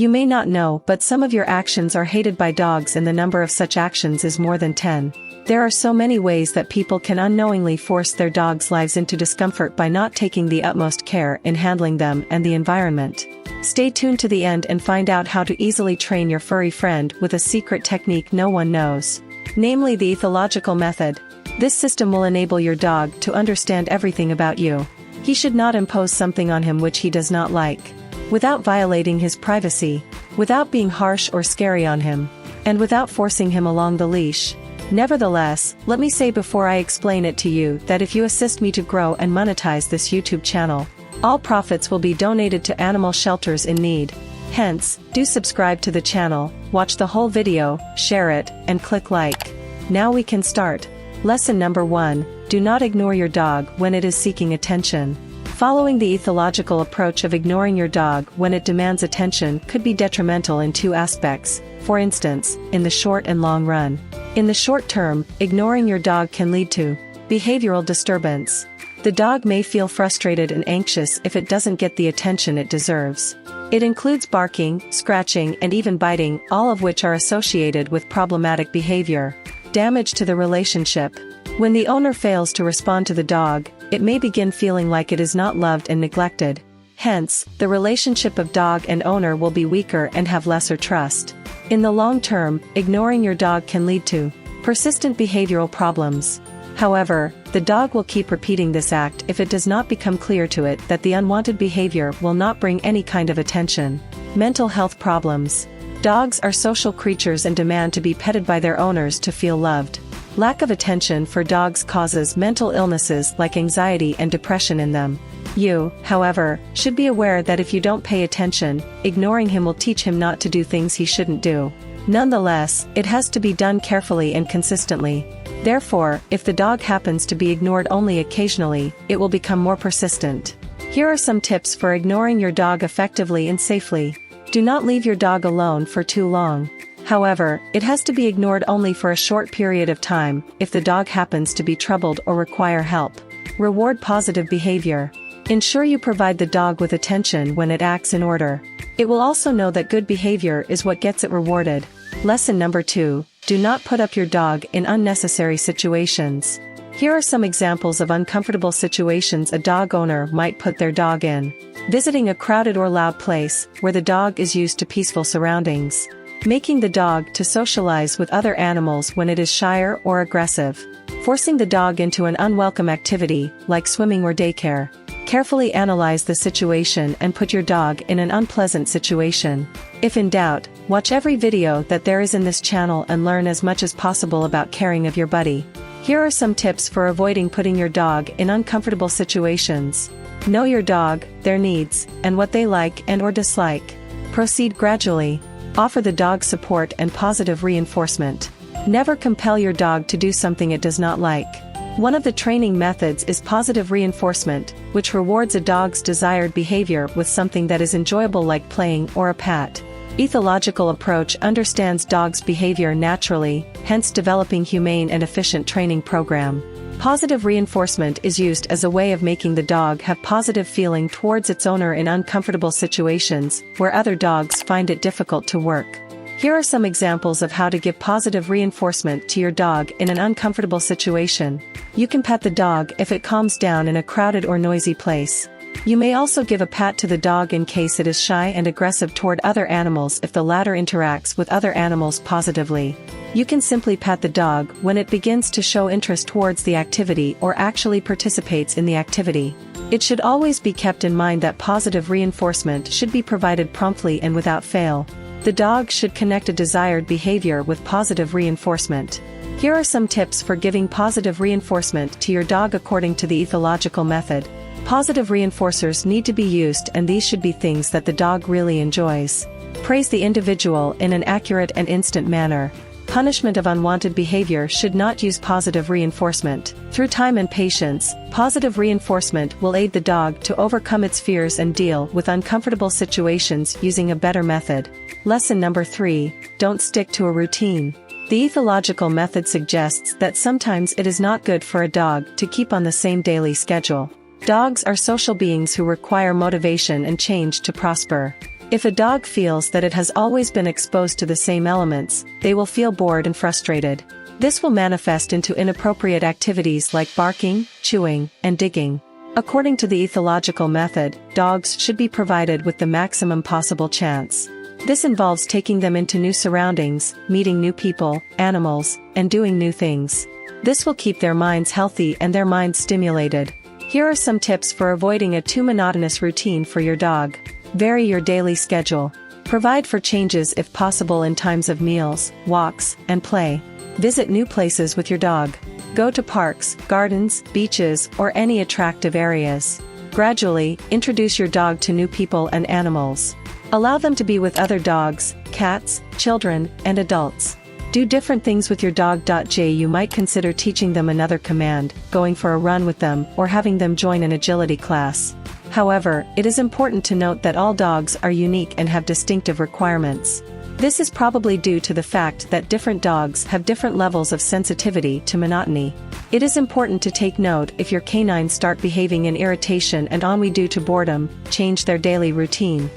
You may not know, but some of your actions are hated by dogs and the number of such actions is more than 10. There are so many ways that people can unknowingly force their dogs' lives into discomfort by not taking the utmost care in handling them and the environment. Stay tuned to the end and find out how to easily train your furry friend with a secret technique no one knows. Namely the ethological method. This system will enable your dog to understand everything about you. He should not impose something on him which he does not like, without violating his privacy, without being harsh or scary on him, and without forcing him along the leash. Nevertheless, let me say before I explain it to you that if you assist me to grow and monetize this YouTube channel, all profits will be donated to animal shelters in need. Hence, do subscribe to the channel, watch the whole video, share it, and click like. Now we can start. Lesson number 1, do not ignore your dog when it is seeking attention. Following the ethological approach of ignoring your dog when it demands attention could be detrimental in 2 aspects, for instance, in the short and long run. In the short term, ignoring your dog can lead to behavioral disturbance. The dog may feel frustrated and anxious if it doesn't get the attention it deserves. It includes barking, scratching, and even biting, all of which are associated with problematic behavior. Damage to the relationship. When the owner fails to respond to the dog, it may begin feeling like it is not loved and neglected. Hence, the relationship of dog and owner will be weaker and have lesser trust. In the long term, ignoring your dog can lead to persistent behavioral problems. However, the dog will keep repeating this act if it does not become clear to it that the unwanted behavior will not bring any kind of attention. Mental health problems. Dogs are social creatures and demand to be petted by their owners to feel loved. Lack of attention for dogs causes mental illnesses like anxiety and depression in them. You, however, should be aware that if you don't pay attention, ignoring him will teach him not to do things he shouldn't do. Nonetheless, it has to be done carefully and consistently. Therefore, if the dog happens to be ignored only occasionally, it will become more persistent. Here are some tips for ignoring your dog effectively and safely. Do not leave your dog alone for too long. However, it has to be ignored only for a short period of time, if the dog happens to be troubled or require help. Reward positive behavior. Ensure you provide the dog with attention when it acts in order. It will also know that good behavior is what gets it rewarded. Lesson number 2, do not put up your dog in unnecessary situations. Here are some examples of uncomfortable situations a dog owner might put their dog in. Visiting a crowded or loud place, where the dog is used to peaceful surroundings. Making the dog to socialize with other animals when it is shyer or aggressive. Forcing the dog into an unwelcome activity, like swimming or daycare. Carefully analyze the situation and put your dog in an unpleasant situation. If in doubt, watch every video that there is in this channel and learn as much as possible about caring of your buddy. Here are some tips for avoiding putting your dog in uncomfortable situations. Know your dog, their needs, and what they like and or dislike. Proceed gradually. Offer the dog support and positive reinforcement. Never compel your dog to do something it does not like. One of the training methods is positive reinforcement, which rewards a dog's desired behavior with something that is enjoyable like playing or a pat. Ethological approach understands dogs' behavior naturally, hence developing humane and efficient training program. Positive reinforcement is used as a way of making the dog have positive feeling towards its owner in uncomfortable situations, where other dogs find it difficult to work. Here are some examples of how to give positive reinforcement to your dog in an uncomfortable situation. You can pet the dog if it calms down in a crowded or noisy place. You may also give a pat to the dog in case it is shy and aggressive toward other animals if the latter interacts with other animals positively. You can simply pat the dog when it begins to show interest towards the activity or actually participates in the activity. It should always be kept in mind that positive reinforcement should be provided promptly and without fail. The dog should connect a desired behavior with positive reinforcement. Here are some tips for giving positive reinforcement to your dog according to the ethological method. Positive reinforcers need to be used, and these should be things that the dog really enjoys. Praise the individual in an accurate and instant manner. Punishment of unwanted behavior should not use positive reinforcement. Through time and patience, positive reinforcement will aid the dog to overcome its fears and deal with uncomfortable situations using a better method. Lesson number 3, don't stick to a routine. The ethological method suggests that sometimes it is not good for a dog to keep on the same daily schedule. Dogs are social beings who require motivation and change to prosper. If a dog feels that it has always been exposed to the same elements, they will feel bored and frustrated. This will manifest into inappropriate activities like barking, chewing, and digging. According to the ethological method, dogs should be provided with the maximum possible chance. This involves taking them into new surroundings, meeting new people, animals, and doing new things. This will keep their minds healthy and their minds stimulated. Here are some tips for avoiding a too monotonous routine for your dog. Vary your daily schedule. Provide for changes if possible in times of meals, walks, and play. Visit new places with your dog. Go to parks, gardens, beaches, or any attractive areas. Gradually, introduce your dog to new people and animals. Allow them to be with other dogs, cats, children, and adults. Do different things with your dog. You might consider teaching them another command, going for a run with them, or having them join an agility class. However, it is important to note that all dogs are unique and have distinctive requirements. This is probably due to the fact that different dogs have different levels of sensitivity to monotony. It is important to take note if your canines start behaving in irritation and ennui due to boredom. Change their daily routine.